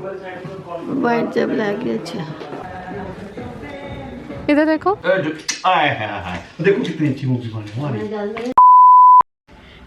White जब लगी। अच्छा इधर देखो। देखो कितनी अच्छी मूवी बनी।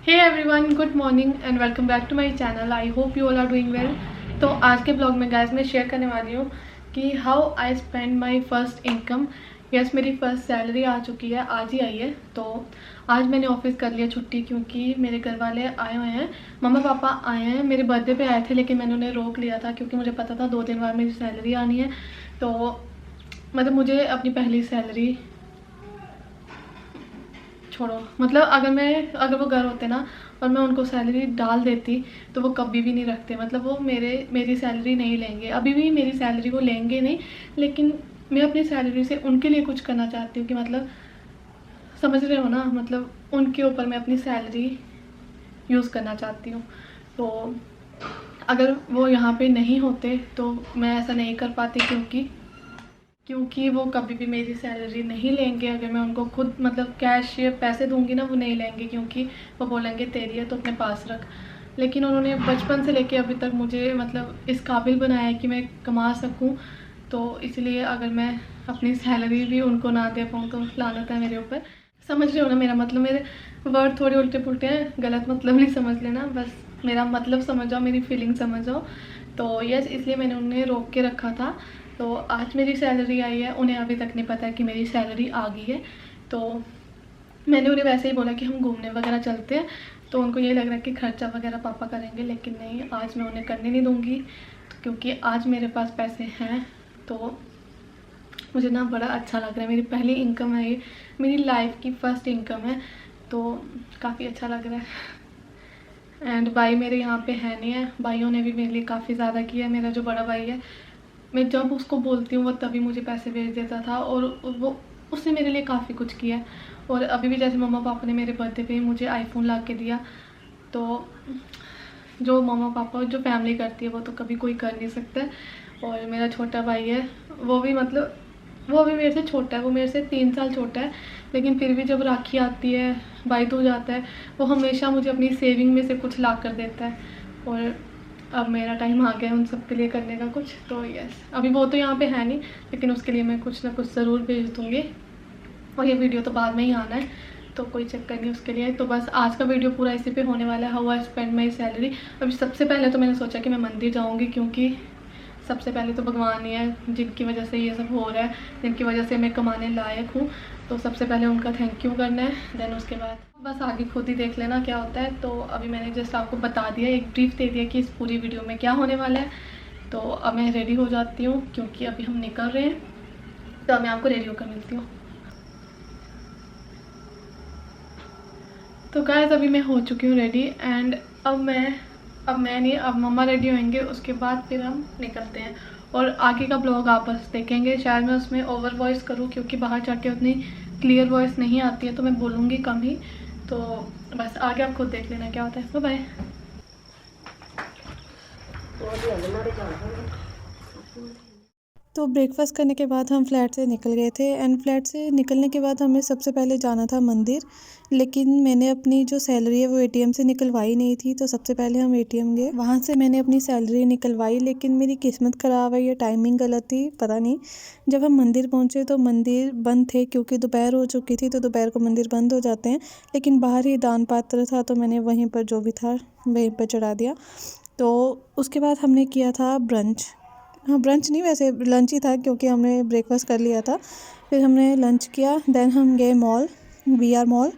Hey everyone, good morning and welcome back to my channel. I hope you all are doing well. तो आज के ब्लॉग में गाइस मैं शेयर करने वाली हूँ कि how I spend my first income. Yes, मेरी फर्स्ट सैलरी आ चुकी है, आज ही आई है। तो आज मैंने ऑफिस कर लिया छुट्टी, क्योंकि मेरे घर वाले आए हुए हैं, मम्मा पापा आए हैं। मेरे बर्थडे पे आए थे, लेकिन मैंने उन्हें रोक लिया था क्योंकि मुझे पता था 2 दिन बाद मेरी सैलरी आनी है। तो मतलब मुझे अपनी पहली सैलरी छोड़ो, मतलब अगर वो घर होते ना और मैं उनको सैलरी डाल देती तो वो कभी भी नहीं रखते। मतलब वो मेरी सैलरी नहीं लेंगे, अभी भी मेरी सैलरी वो लेंगे नहीं, लेकिन मैं अपनी सैलरी से उनके लिए कुछ करना चाहती हूँ कि मतलब समझ रहे हो ना, मतलब उनके ऊपर मैं अपनी सैलरी यूज़ करना चाहती हूँ। तो अगर वो यहाँ पे नहीं होते तो मैं ऐसा नहीं कर पाती, क्योंकि वो कभी भी मेरी सैलरी नहीं लेंगे। अगर मैं उनको खुद मतलब कैश या पैसे दूंगी ना, वो नहीं लेंगे, क्योंकि वो बोलेंगे तेरी है तो अपने पास रख। लेकिन उन्होंने बचपन से लेके अभी तक मुझे मतलब इस काबिल बनाया है कि मैं कमा सकूं। तो इसलिए अगर मैं अपनी सैलरी भी उनको ना दे पाऊँ तो लानत है मेरे ऊपर। समझ रहे हो ना मेरा मतलब? मेरे वर्ड थोड़े उल्टे पुल्टे हैं, गलत मतलब नहीं समझ लेना, बस मेरा मतलब समझ जाओ, मेरी फीलिंग समझ जाओ। तो यस, इसलिए मैंने उन्हें रोक के रखा था। तो आज मेरी सैलरी आई है, उन्हें अभी तक नहीं पता है कि मेरी सैलरी आ गई है। तो मैंने उन्हें वैसे ही बोला कि हम घूमने वगैरह चलते हैं। तो उनको ये लग रहा है कि खर्चा वगैरह पापा करेंगे, लेकिन नहीं, आज मैं उन्हें करने नहीं दूँगी, क्योंकि आज मेरे पास पैसे हैं। तो मुझे ना बड़ा अच्छा लग रहा है, मेरी पहली इनकम है ये, मेरी लाइफ की फ़र्स्ट इनकम है। तो काफ़ी अच्छा लग रहा है। एंड भाई मेरे यहाँ पे है नहीं है, भाइयों ने भी मेरे लिए काफ़ी ज़्यादा किया है। मेरा जो बड़ा भाई है, मैं जब उसको बोलती हूँ वो तभी मुझे पैसे भेज देता था, और उसने मेरे लिए काफ़ी कुछ किया है। और अभी भी जैसे मम्मा पापा ने मेरे बर्थडे पे मुझे आईफोन ला के दिया। तो जो मम्मा पापा जो फैमिली करती है वो तो कभी कोई कर नहीं सकता है। और मेरा छोटा भाई है, वो भी मेरे से छोटा है, वो मेरे से 3 साल छोटा है, लेकिन फिर भी जब राखी आती है, भाई दूज आता है, वो हमेशा मुझे अपनी सेविंग में से कुछ ला कर देता है। और अब मेरा टाइम आ गया उन सब के लिए करने का कुछ। तो यस, अभी वो तो यहाँ पे है नहीं, लेकिन उसके लिए मैं कुछ ना कुछ ज़रूर भेज दूँगी। और ये वीडियो तो बाद में ही आना है, तो कोई चक्कर नहीं उसके लिए। तो बस आज का वीडियो पूरा इसी पे होने वाला है, how I spend my salary. अभी सबसे पहले तो मैंने सोचा कि मैं मंदिर जाऊँगी, क्योंकि सबसे पहले तो भगवान ही है जिनकी वजह से ये सब हो रहा है, जिनकी वजह से मैं कमाने लायक हूँ। तो सबसे पहले उनका थैंक यू करना है, देन उसके बाद बस आगे खुद ही देख लेना क्या होता है। तो अभी मैंने जस्ट आपको बता दिया, एक ब्रीफ दे दिया कि इस पूरी वीडियो में क्या होने वाला है। तो अब मैं रेडी हो जाती हूँ, क्योंकि अभी हम निकल रहे हैं। तो मैं आपको रेडी होकर मिलती हूँ। तो गाइस, अभी मैं हो चुकी हूँ रेडी, एंड अब मैं नहीं, अब मम्मा रेडी होंगे, उसके बाद फिर हम निकलते हैं। और आगे का ब्लॉग आप बस देखेंगे, शायद मैं उसमें ओवर वॉइस करूँ, क्योंकि बाहर जाके उतनी क्लियर वॉइस नहीं आती है, तो मैं बोलूँगी कम ही। तो बस आगे आप खुद देख लेना क्या होता है। Bye bye. तो ब्रेकफास्ट करने के बाद हम फ्लैट से निकल गए थे, एंड फ्लैट से निकलने के बाद हमें सबसे पहले जाना था मंदिर। लेकिन मैंने अपनी जो सैलरी है वो एटीएम से निकलवाई नहीं थी, तो सबसे पहले हम एटीएम गए, वहाँ से मैंने अपनी सैलरी निकलवाई। लेकिन मेरी किस्मत ख़राब है, ये टाइमिंग गलत थी, पता नहीं। जब हम मंदिर पहुँचे तो मंदिर बंद थे, क्योंकि दोपहर हो चुकी थी, तो दोपहर को मंदिर बंद हो जाते हैं। लेकिन बाहर ही दान पात्र था, तो मैंने वहीं पर जो भी था वहीं पर चढ़ा दिया। तो उसके बाद हमने किया था ब्रंच। हाँ, ब्रंच नहीं, वैसे लंच ही था, क्योंकि हमने ब्रेकफास्ट कर लिया था। फिर हमने लंच किया, देन हम गए मॉल, VR मॉल।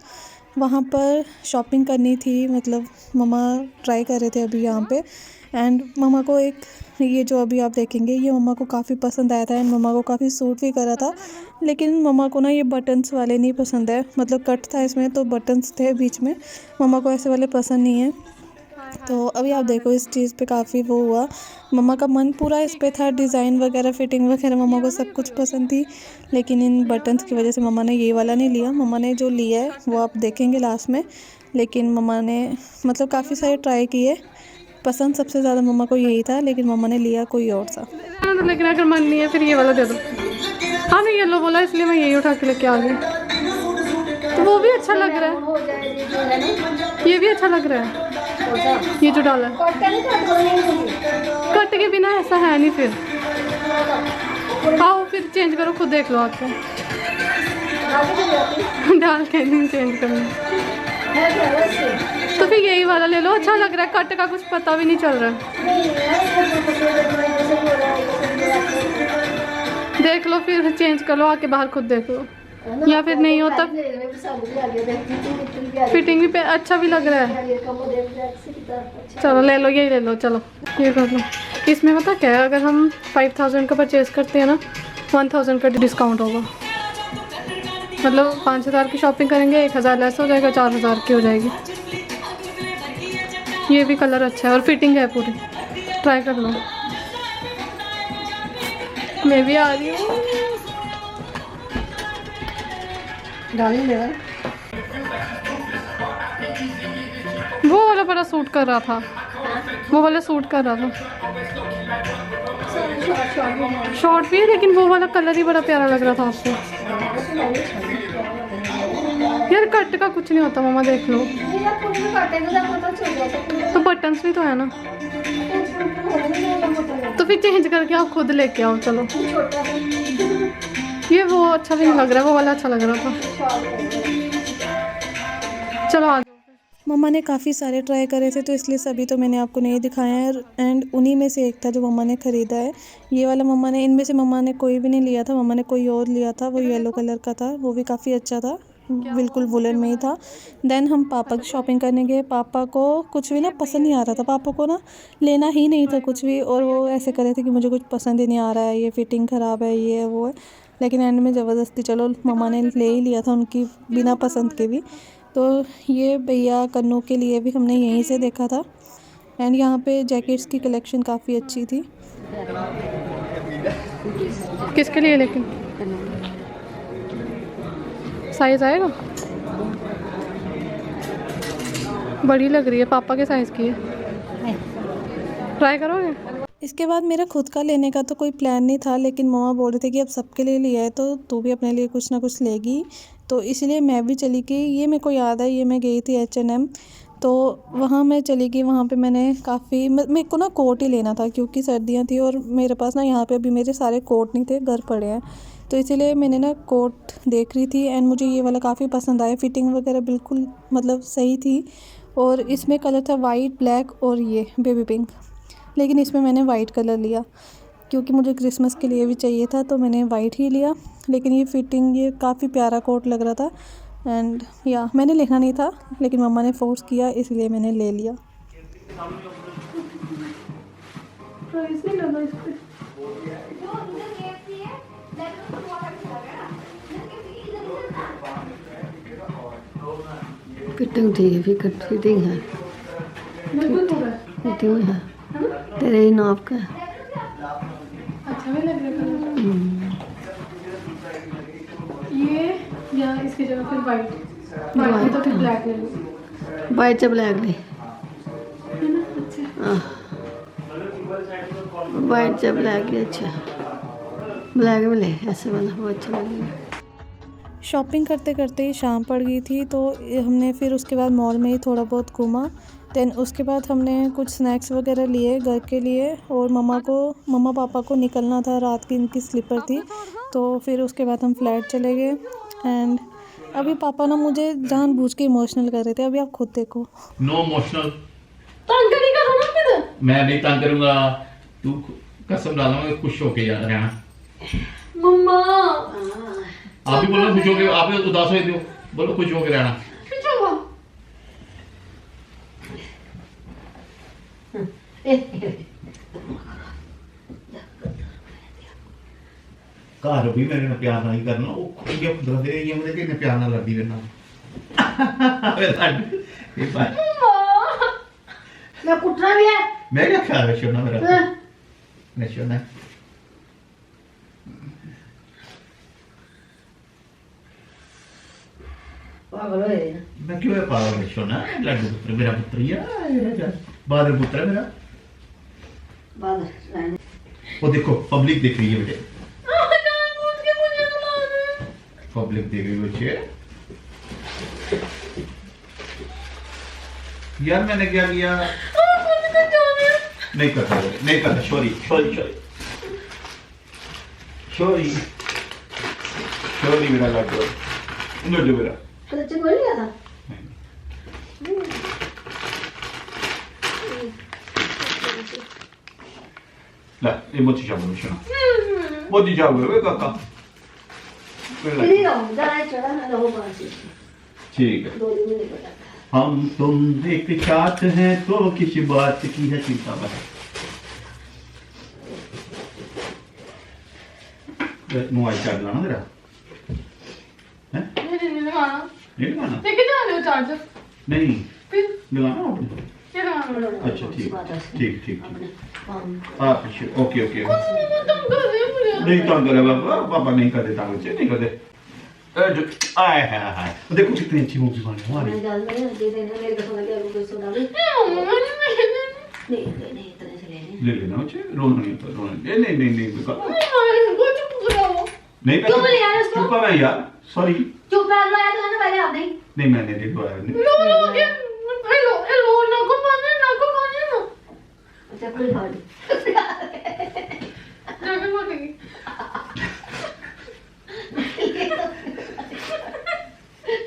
वहाँ पर शॉपिंग करनी थी, मतलब मम्मा ट्राई कर रहे थे अभी यहाँ पे। एंड मम्मा को ये जो अभी आप देखेंगे, ये मम्मा को काफ़ी पसंद आया था, एंड मम्मा को काफ़ी सूट भी करा था। लेकिन मम्मा को ना ये बटन्स वाले नहीं पसंद है, मतलब कट था इसमें तो बटन्स थे बीच में, मम्मा को ऐसे वाले पसंद नहीं है। तो अभी आप देखो, इस चीज़ पे काफ़ी वो हुआ, मम्मा का मन पूरा इस पे था, डिज़ाइन वगैरह, फिटिंग वगैरह मम्मा को सब कुछ पसंद थी। लेकिन इन बटन्स की वजह से मम्मा ने ये वाला नहीं लिया। मम्मा ने जो लिया है वो आप देखेंगे लास्ट में। लेकिन मम्मा ने मतलब काफ़ी सारे ट्राई किए, पसंद सबसे ज़्यादा मम्मा को यही था, लेकिन मम्मा ने लिया कोई और सा। लेकिन अगर मन नहीं है फिर ये वाला दे दो। हाँ, मैं येलो बोला इसलिए मैं यही उठा के लेके आ गई। तो वो भी अच्छा लग रहा है, ये भी अच्छा लग रहा है। ये जो डाला है। कट के बिना ऐसा है नहीं फिर। आओ फिर चेंज करो, खुद देख लो आके। डाल के नहीं चेंज करना तो फिर यही वाला ले लो, अच्छा लग रहा है। कट का कुछ पता भी नहीं चल रहा है। देख लो फिर चेंज कर लो आके, बाहर खुद देख लो। या फिर नहीं होता फिटिंग भी अच्छा भी लग रहा है। चलो ले लो, यही ले लो। चलो ये कर लो। इसमें पता क्या है, अगर हम 5000 का परचेज करते हैं ना 1000 का डिस्काउंट होगा। मतलब 5000 की शॉपिंग करेंगे 1000 लेस हो जाएगा, 4000 की हो जाएगी। ये भी कलर अच्छा है और फिटिंग है पूरी। ट्राई कर लो। मैं भी आ रही हूँ। वो वाला बड़ा सूट कर रहा था, वो वाला सूट कर रहा था। शॉर्ट भी है लेकिन वो वाला कलर ही बड़ा प्यारा लग रहा था आपको। यार कट का कुछ नहीं होता मम्मा, देख लो। तो बटन्स भी तो है ना, तो फिर चेंज करके आप खुद लेके आओ। चलो ये वो अच्छा भी नहीं लग रहा है, वो वाला अच्छा लग रहा था। चलो आ जाओ। मम्मा ने काफ़ी सारे ट्राई करे थे तो इसलिए सभी तो मैंने आपको नहीं दिखाया है। एंड उन्हीं में से एक था जो मम्मा ने ख़रीदा है। ये वाला मम्मा ने, इनमें से मम्मा ने कोई भी नहीं लिया था, मम्मा ने कोई और लिया था। वो येलो कलर का था, वो भी काफ़ी अच्छा था, बिल्कुल वुलन में ही था। देन हम पापा की शॉपिंग करने गए। पापा को कुछ भी ना पसंद नहीं आ रहा था, पापा को ना लेना ही नहीं था कुछ भी। और वो ऐसे कर रहे थे कि मुझे कुछ पसंद ही नहीं आ रहा है, ये फिटिंग ख़राब है, ये है वो है। लेकिन एंड में ज़बरदस्ती चलो मम्मा ने ले ही लिया था, उनकी बिना पसंद के भी। तो ये भैया कन्नू के लिए भी हमने यहीं से देखा था। एंड यहाँ पे जैकेट्स की कलेक्शन काफ़ी अच्छी थी। किसके लिए लेकिन साइज आएगा? बड़ी लग रही है, पापा के साइज़ की है। ट्राई करोगे? इसके बाद मेरा खुद का लेने का तो कोई प्लान नहीं था, लेकिन मम्मा बोल रहे थे कि अब सबके लिए लिया है तो तू भी अपने लिए कुछ ना कुछ लेगी। तो इसलिए मैं भी चली गई। ये मेरे को याद है, ये मैं गई थी H&M, तो वहाँ मैं चली गई। वहाँ पे मैंने काफ़ी, मेरे को ना कोट ही लेना था क्योंकि सर्दियाँ थी और मेरे पास ना यहाँ पे अभी मेरे सारे कोट नहीं थे, घर पड़े हैं। तो इसीलिए मैंने ना कोट देख रही थी एंड मुझे ये वाला काफ़ी पसंद आया। फिटिंग वगैरह बिल्कुल मतलब सही थी। और इसमें कलर था वाइट, ब्लैक और ये बेबी पिंक। लेकिन इसमें मैंने वाइट कलर लिया क्योंकि मुझे क्रिसमस के लिए भी चाहिए था, तो मैंने वाइट ही लिया। लेकिन ये फिटिंग, ये काफ़ी प्यारा कोट लग रहा था। एंड या मैंने लेना नहीं था लेकिन मम्मा ने फोर्स किया, इसलिए मैंने ले लिया। फिटिंग ठीक है, फिटिंग है, फिटिंग है, तेरे ही नाप का है। अच्छा भी लग रहा है। ये या इसकी जगह फिर वाइट तो फिर ब्लैक ले लो। वाइट से ब्लैक ले, वाइट से ब्लैक ही अच्छा, ब्लैक में ले, ऐसे वाला वो अच्छा लगेगा। शॉपिंग करते करते ही शाम पड़ गई थी, तो हमने फिर उसके बाद मॉल में ही थोड़ा बहुत घूमा। देन उसके बाद हमने कुछ स्नैक्स वगैरह लिए घर के लिए। और मम्मा पापा को निकलना था, रात की इनकी स्लीपर थी। तो फिर उसके बाद हम फ्लैट चले गए। एंड अभी पापा ना मुझे जानबूझ के इमोशनल कर रहे थे, अभी आप खुद देखो। नो इमोशनल, तंग नहीं करो ना फिर। मैं नहीं तंग करूंगा। तू कसम डालूंगा खुश होके जा रहना। मम्मा आप भी बोलो खुश होके, आप भी उदास हो दो, बोलो खुश होके रहना। घर भी मेरे ਨਾਲ प्यार नहीं करना, वो खुद के खुद दे ये मुझे कि प्यार ना लड़दी रहना। मैं कुटना भी है, मैं क्या ख्याल है शोना मेरा, मैं शोना पागल है। मैं क्यों है पागल है शोना, लड्डू पुत्र मेरा पुत्र ही है, बादल पुत्र है मेरा। वो देखो पब्लिक देख रही है बेटे, पब्लिक देख रही है बच्चे। यार मैंने क्या किया? नहीं करता, नहीं करता, sorry sorry sorry sorry sorry मेरा लग लो जो मेरा तो बोल लिया था। ला ये मोची चावल सुनो मोची चावल वे काका नहीं रहो जरा चढ़ा ना रहो बात। ठीक है। 2 दिन में नहीं पता। हम तुम एक साथ हैं तो किसी बात की है चिंता बस। मोबाइल चार्ज लाना तेरा है? नहीं लगाना। नहीं लगाना? लेके जा रहे हो चार्जर? नहीं फिर लगाना आपने? ये लगाना। अच्छा ठीक ठीक ठीक काम आप ओके ओके तुम कर रहे हो मुझे। नहीं तंग करे पापा, पापा नहीं कर देता मुझे, नहीं कर दे। आए हाय देखो कितनी अच्छी मूवी बनी हमारी। मैं जल्द में दे देना मेरे को सोना के कोई सोना भी नहीं इतने से लेने ले लेना मुझे, रोना नहीं होता, रोना नहीं नहीं नहीं नहीं बेकार नहीं क्यों बोले यार उसको? चुप है यार, सॉरी चुप रह लो यार, तो पहले आप नहीं नहीं मैंने नहीं बोला नहीं। अच्छा कोई बात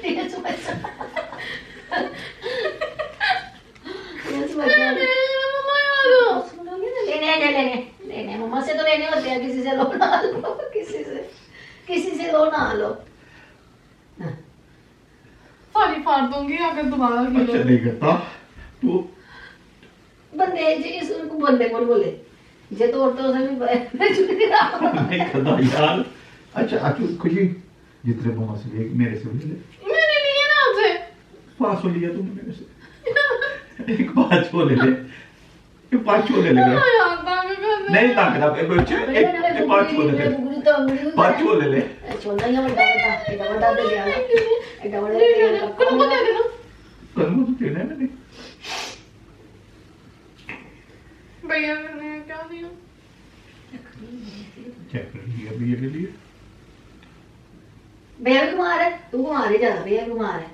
ठीक है सुबह लेने मम्मा से तो लेने होते हैं, किसी से लो ना लो, किसी से लो ना लो। सारी फाड़ दूंगी अगर दोबारा अच्छा नहीं करता तू बंदे जी इसको बंदे कौन बोले जे तो औरतों से भी नहीं करता यार। अच्छा अच्छी खुशी जितने मम्मा से ले मेरे से ले ले। मैंने लिए ना आपसे 500 लिया तुमने मेरे से, एक 500 ले ले, ये 500 ले ले मेरा। यार बाबा कर नहीं ताकत आप बच्चे एक 500 ले ले, 500 ले ले। छोड़ना ही बड़ा बड़ा दे दिया एटा बड़ा दे दिया कौन को दे देना कल मुझे देना है मैंने। भैया ने क्या दिया? चेक कर लिया अभी ये ले लिया। भैया कुमार है, तू कुमार ही ज्यादा भैया कुमार है।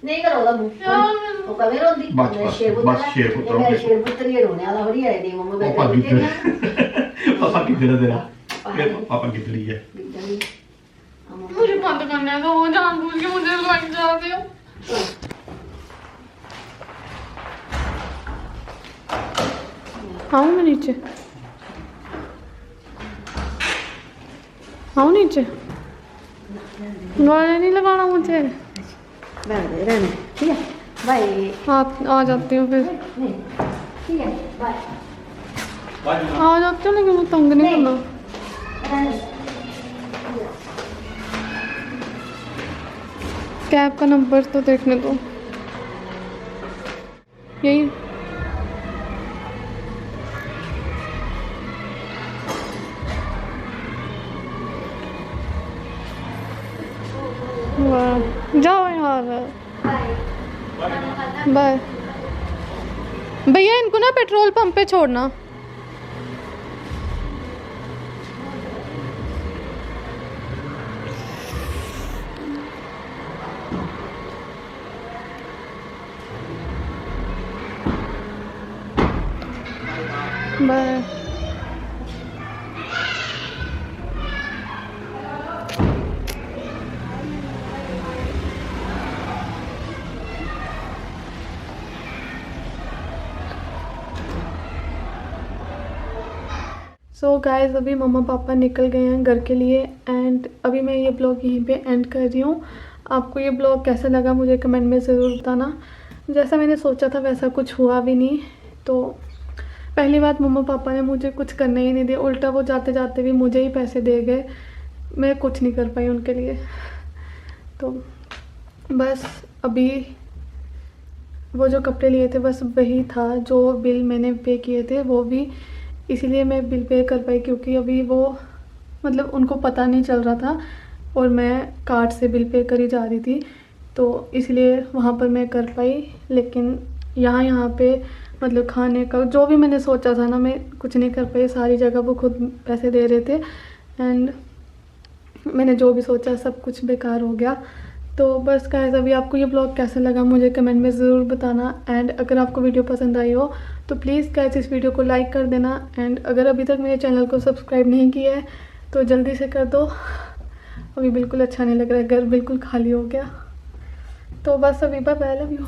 नहीं करो दा मुंह तो कवे रोंदी बस शेरपुत्र मेरे शेरपुत्र ये रोने वाला थोड़ी है दी मम्मा पापा बैठे पापा किधर है तेरा? पापा किधर ही है? मुझे बंद करना है तो वो जानबूझ के मुझे लग जाते हो। आऊँ मैं नीचे? आऊँ नीचे? गाने नहीं लगाना मुझे। रहने ठीक है बाय। आ जाती हूँ फिर। नहीं ठीक है बाय। आ जाती हूँ लेकिन वो तंग नहीं करना। कैब का नंबर तो देखने दो, यही वाह जाओ यार। बाय भैया, इनको ना पेट्रोल पंप पे छोड़ना। बाय। सो गाइस अभी मम्मा पापा निकल गए हैं घर के लिए एंड अभी मैं ये ब्लॉग यहीं पे एंड कर रही हूँ। आपको ये ब्लॉग कैसा लगा मुझे कमेंट में ज़रूर बताना। जैसा मैंने सोचा था वैसा कुछ हुआ भी नहीं। तो पहली बात, मम्मा पापा ने मुझे कुछ करने ही नहीं दिया, उल्टा वो जाते जाते भी मुझे ही पैसे दे गए। मैं कुछ नहीं कर पाई उनके लिए। तो बस अभी वो जो कपड़े लिए थे बस वही था, जो बिल मैंने पे किए थे वो भी इसीलिए मैं बिल पे कर पाई, क्योंकि अभी वो मतलब उनको पता नहीं चल रहा था और मैं कार्ड से बिल पे करी जा रही थी, तो इसलिए वहाँ पर मैं कर पाई। लेकिन यहाँ पे मतलब खाने का जो भी मैंने सोचा था ना, मैं कुछ नहीं कर पाई। सारी जगह वो खुद पैसे दे रहे थे एंड मैंने जो भी सोचा सब कुछ बेकार हो गया। तो बस गाइस अभी आपको ये ब्लॉग कैसा लगा मुझे कमेंट में ज़रूर बताना। एंड अगर आपको वीडियो पसंद आई हो तो प्लीज़ गाइस इस वीडियो को लाइक कर देना। एंड अगर अभी तक मेरे चैनल को सब्सक्राइब नहीं किया है तो जल्दी से कर दो। अभी बिल्कुल अच्छा नहीं लग रहा है, घर बिल्कुल खाली हो गया। तो बस अभी बाय, लव यू।